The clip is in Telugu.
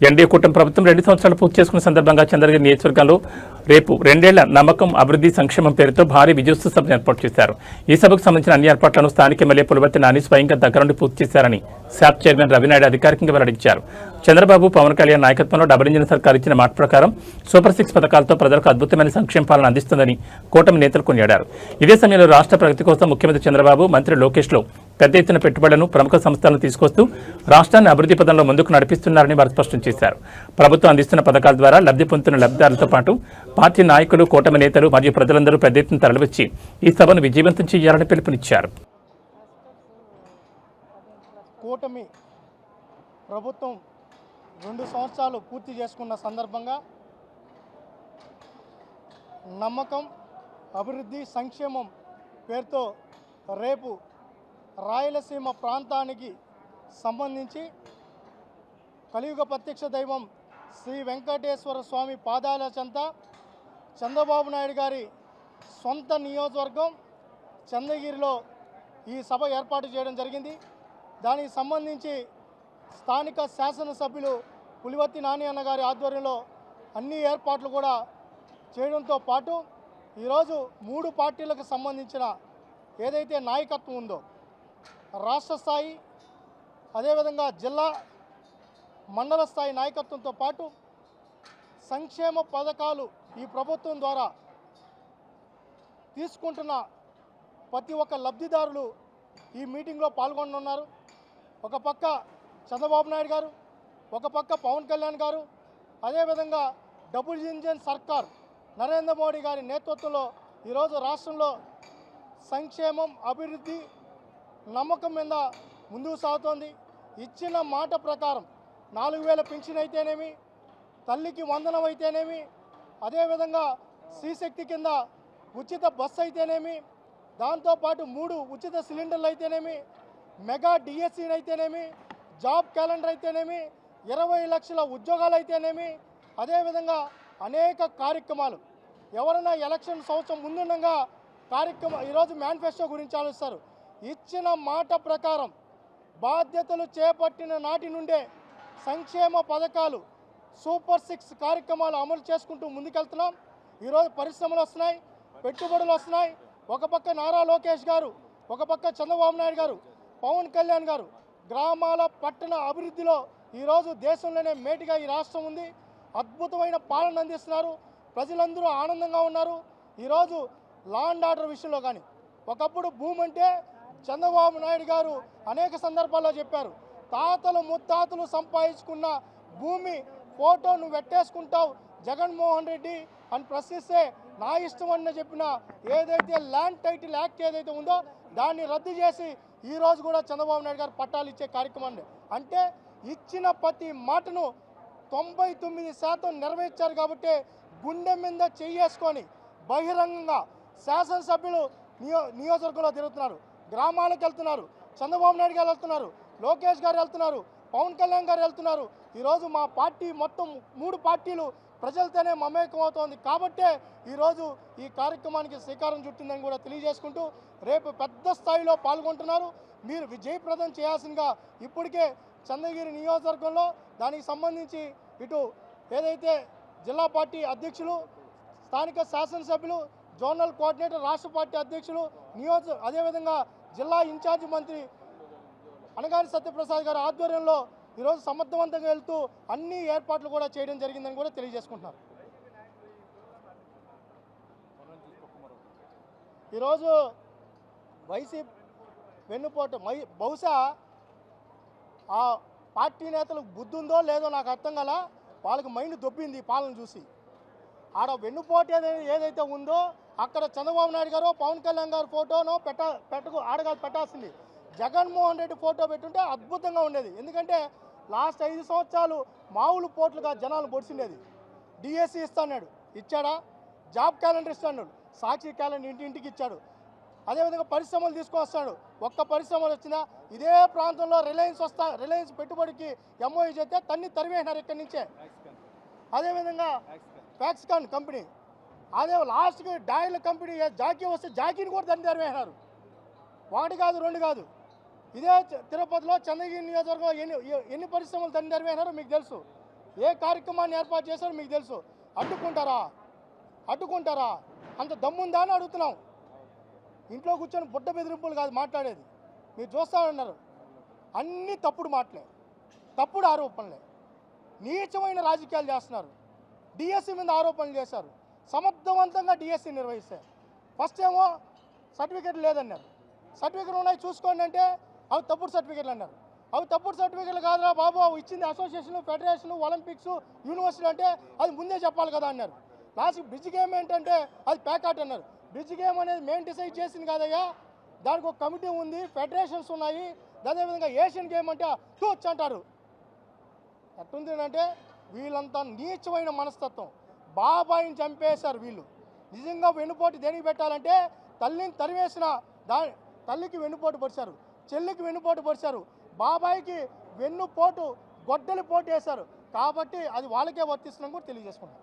ఎన్డీఏ కూటమి ప్రభుత్వం 2 సంవత్సరాలు పూర్తి చేసుకున్న సందర్భంగా చంద్రగిరి నియోజకవర్గంలో రేపు 2 ఏళ్ల నమ్మకం అభివృద్ధి సంక్షేమం పేరుతో భారీ విజయోత్సవ సభను ఏర్పాటు చేశారు. ఈ సభకు సంబంధించిన అన్ని ఏర్పాట్లను స్థానిక ఎమ్మెల్యే పులివర్తి నాని స్వయంగా దగ్గరుండి పూర్తి చేశారని శాప్ చైర్మన్ రవినాయుడు అధికారికంగా వెల్లడించారు. చంద్రబాబు పవన్ కళ్యాణ్ నాయకత్వంలో డబుల్ ఇంజిన్ సర్కార్ ఇచ్చిన మాట ప్రకారం సూపర్ 6 పథకాలతో ప్రజలకు అద్భుతమైన సంక్షేమ పాలన అందిస్తుందని కూటమి నేతలు కొనియాడారు. ఇదే సమయంలో రాష్ట్ర ప్రగతి కోసం ముఖ్యమంత్రి చంద్రబాబు, మంత్రి లోకేష్లో పెద్ద ఎత్తున పెట్టుబడులను ప్రముఖ సంస్థలను తీసుకొస్తూ రాష్ట్రాన్ని అభివృద్ధి పదంలో ముందుకు నడిపిస్తున్నారని వారు స్పష్టం చేశారు. ప్రభుత్వం అందిస్తున్న పథకాల ద్వారా లబ్ధి పొందుతున్న లబ్ధిదారులతో పాటు పార్టీ నాయకులు, కూటమి నేతలు మరియు ప్రజలందరూ పెద్ద ఎత్తున తరలివచ్చి ఈ సభను విజయవంతం చేయాలని పిలుపునిచ్చారు. కూటమి ప్రభుత్వం 2 సంవత్సరాలు పూర్తి చేసుకున్న సందర్భంగా నమ్మకం అభివృద్ధి సంక్షేమం పేరుతో రేపు రాయలసీమ ప్రాంతానికి సంబంధించి కలియుగ ప్రత్యక్ష దైవం శ్రీ వెంకటేశ్వర స్వామి పాదాల చెంత చంద్రబాబు నాయుడు గారి సొంత నియోజకవర్గం చంద్రగిరిలో ఈ సభ ఏర్పాటు చేయడం జరిగింది. దానికి సంబంధించి స్థానిక శాసనసభ్యులు పులివర్తి నాని అన్న గారి ఆధ్వర్యంలో అన్ని ఏర్పాట్లు కూడా చేయడంతో పాటు ఈరోజు 3 పార్టీలకు సంబంధించిన ఏదైతే నాయకత్వం ఉందో రాష్ట్ర స్థాయి, అదేవిధంగా జిల్లా, మండల స్థాయి నాయకత్వంతో పాటు సంక్షేమ పథకాలు ఈ ప్రభుత్వం ద్వారా తీసుకుంటున్న ప్రతి ఒక్క లబ్ధిదారులు ఈ మీటింగ్లో పాల్గొనున్నారు. ఒక పక్క చంద్రబాబు నాయుడు గారు, ఒక పక్క పవన్ కళ్యాణ్ గారు, అదేవిధంగా డబుల్ ఇంజిన్ సర్కార్ నరేంద్ర మోడీ గారి నేతృత్వంలో ఈరోజు రాష్ట్రంలో సంక్షేమం అభివృద్ధి నమ్మకం మీద ముందుకు సాగుతోంది. ఇచ్చిన మాట ప్రకారం 4000 పింఛన్ అయితేనేమి, తల్లికి వందనం అయితేనేమి, అదేవిధంగా శ్రీశక్తి కింద ఉచిత బస్సు అయితేనేమి, దాంతోపాటు 3 ఉచిత సిలిండర్లు అయితేనేమి, మెగా డిఎస్సీని అయితేనేమి, జాబ్ క్యాలెండర్ అయితేనేమి, 20 లక్షల ఉద్యోగాలు అయితేనేమి, అదేవిధంగా అనేక కార్యక్రమాలు. ఎవరైనా ఎలక్షన్ సంవత్సరం ముందుండగా కార్యక్రమం ఈరోజు మేనిఫెస్టో గురించి ఆలోచిస్తారు. ఇచ్చిన మాట ప్రకారం బాధ్యతలు చేపట్టిన నాటి నుండే సంక్షేమ పథకాలు సూపర్ 6 కార్యక్రమాలు అమలు చేసుకుంటూ ముందుకెళ్తున్నాం. ఈరోజు పరిశ్రమలు వస్తున్నాయి, పెట్టుబడులు వస్తున్నాయి. ఒక పక్క నారా లోకేష్ గారు, ఒక పక్క చంద్రబాబు నాయుడు గారు, పవన్ కళ్యాణ్ గారు గ్రామాల పట్టణ అభివృద్ధిలో ఈరోజు దేశంలోనే మేటిగా ఈ రాష్ట్రం ఉంది. అద్భుతమైన పాలన అందిస్తున్నారు. ప్రజలందరూ ఆనందంగా ఉన్నారు. ఈరోజు లా అండ్ ఆర్డర్ విషయంలో కానీ ఒకప్పుడు భూమి అంటే చంద్రబాబు నాయుడు గారు అనేక సందర్భాల్లో చెప్పారు, తాతలు ముత్తాతలు సంపాదించుకున్న భూమి ఫోటో నువ్వు పెట్టేసుకుంటావు జగన్మోహన్ రెడ్డి అని ప్రశ్నిస్తే నా ఇష్టం అని చెప్పిన ఏదైతే ల్యాండ్ టైటిల్ యాక్ట్ ఏదైతే ఉందో దాన్ని రద్దు చేసి ఈరోజు కూడా చంద్రబాబు నాయుడు గారు పట్టాలు ఇచ్చే కార్యక్రమాన్ని, అంటే ఇచ్చిన ప్రతి మాటను 99% నెరవేర్చారు. కాబట్టి గుండె మీద చెయ్యేసుకొని బహిరంగంగా శాసనసభ్యులు నియోజకవర్గంలో తిరుగుతున్నారు, గ్రామాలకు వెళ్తున్నారు, చంద్రబాబు నాయుడు గారు వెళ్తున్నారు, లోకేష్ గారు వెళ్తున్నారు, పవన్ కళ్యాణ్ గారు వెళ్తున్నారు. ఈరోజు మా పార్టీ మొత్తం 3 పార్టీలు ప్రజలతోనే మమేకం అవుతోంది. కాబట్టే ఈరోజు ఈ కార్యక్రమానికి శ్రీకారం చుట్టిందని కూడా తెలియజేసుకుంటూ రేపు పెద్ద స్థాయిలో పాల్గొంటున్నారు. మీరు విజయప్రదం చేయాల్సిందిగా ఇప్పటికే చంద్రగిరి నియోజకవర్గంలో దానికి సంబంధించి ఇటు ఏదైతే జిల్లా పార్టీ అధ్యక్షులు, స్థానిక శాసనసభ్యులు, జోనల్ కోఆర్డినేటర్, రాష్ట్ర పార్టీ అధ్యక్షులు, అదేవిధంగా జిల్లా ఇన్ఛార్జి మంత్రి అనగాని సత్యప్రసాద్ గారి ఆధ్వర్యంలో ఈరోజు సమర్థవంతంగా వెళ్తూ అన్ని ఏర్పాట్లు కూడా చేయడం జరిగిందని కూడా తెలియజేసుకుంటున్నారు. ఈరోజు వైసీపీ వెన్నుపోటు బహుశా ఆ పార్టీ నేతలకు బుద్ధి ఉందో లేదో నాకు అర్థం కాల, వాళ్ళకి మైండ్ దొబ్బింది పాలన చూసి. ఆడ వెన్నుపోటు ఏదైతే ఉందో అక్కడ చంద్రబాబు నాయుడు గారు, పవన్ కళ్యాణ్ గారు ఫోటోనో ఆడగాదు పెట్టాల్సింది, జగన్మోహన్ రెడ్డి ఫోటో పెట్టుంటే అద్భుతంగా ఉండేది. ఎందుకంటే లాస్ట్ 5 సంవత్సరాలు మామూలు పోట్లుగా జనాలు పొడిచిండేది. డిఎస్సి ఇస్తాడు, ఇచ్చాడా? జాబ్ క్యాలెండర్ ఇస్తాడు, సాక్షి క్యాలెండర్ ఇంటింటికి ఇచ్చాడు. అదేవిధంగా పరిశ్రమలు తీసుకొస్తాడు, ఒక్క పరిశ్రమలు వచ్చిందా? ఇదే ప్రాంతంలో రిలయన్స్ పెట్టుబడికి ఎంఓయూ చేస్తే తరివేసినారు ఇక్కడి నుంచే. అదేవిధంగా ఫ్యాక్స్కాన్ కంపెనీ, అదే లాస్ట్కి డాయిల్ కంపెనీ జాకీ వస్తే జాకీని కూడా తరివేసినారు. 1 కాదు 2 కాదు. ఇదే తిరుపతిలో చంద్రగిరి నియోజకవర్గంలో ఎన్ని పరిశ్రమలు తరివేసినారో మీకు తెలుసు. ఏ కార్యక్రమాన్ని ఏర్పాటు చేశారో మీకు తెలుసు. అడ్డుకుంటారా అంత దమ్ముందా అని అడుగుతున్నాం. ఇంట్లో కూర్చొని బుడ్డ బెదిరింపులు కాదు మాట్లాడేది. మీరు చూస్తామన్నారు అన్నీ తప్పుడు మాటలే, తప్పుడు ఆరోపణలే, నీచమైన రాజకీయాలు చేస్తున్నారు. డిఎస్సి మీద ఆరోపణలు చేశారు. సమర్థవంతంగా డిఎస్సి నిర్వహిస్తారు. ఫస్ట్ ఏమో సర్టిఫికేట్ లేదన్నారు. సర్టిఫికేట్లు ఉన్నాయి చూసుకోండి అంటే అవి తప్పుడు సర్టిఫికేట్లు అన్నారు. అవి తప్పుడు సర్టిఫికేట్లు కాదురా బాబు, అవి ఇచ్చింది అసోసియేషన్, ఫెడరేషన్, ఒలింపిక్స్, యూనివర్సిటీ అంటే అది ముందే చెప్పాలి కదా అన్నారు. లాస్ట్ బ్రిడ్జ్ గేమ్ ఏంటంటే అది ప్యాకాట్ అన్నారు. బ్రిడ్జ్ గేమ్ అనేది మేము డిసైడ్ చేసింది కాదయ్యా, దానికి ఒక కమిటీ ఉంది, ఫెడరేషన్స్ ఉన్నాయి. అదేవిధంగా ఏషియన్ గేమ్ అంటే టూచ్ అంటారు. ఎట్టుంది అంటే వీళ్ళంతా నీచమైన మనస్తత్వం. బాబాయిని చంపేశారు వీళ్ళు. నిజంగా వెన్నుపోటు దేనికి పెట్టాలంటే తల్లిని తరివేసిన తల్లికి వెన్నుపోటు పొడిచారు, చెల్లికి వెన్నుపోటు పొడిచారు, బాబాయికి వెన్నుపోటు గొడ్డలి పోటు వేశారు. కాబట్టి అది వాళ్ళకే వర్తిస్తుందని కూడా తెలియజేసుకుంటాం.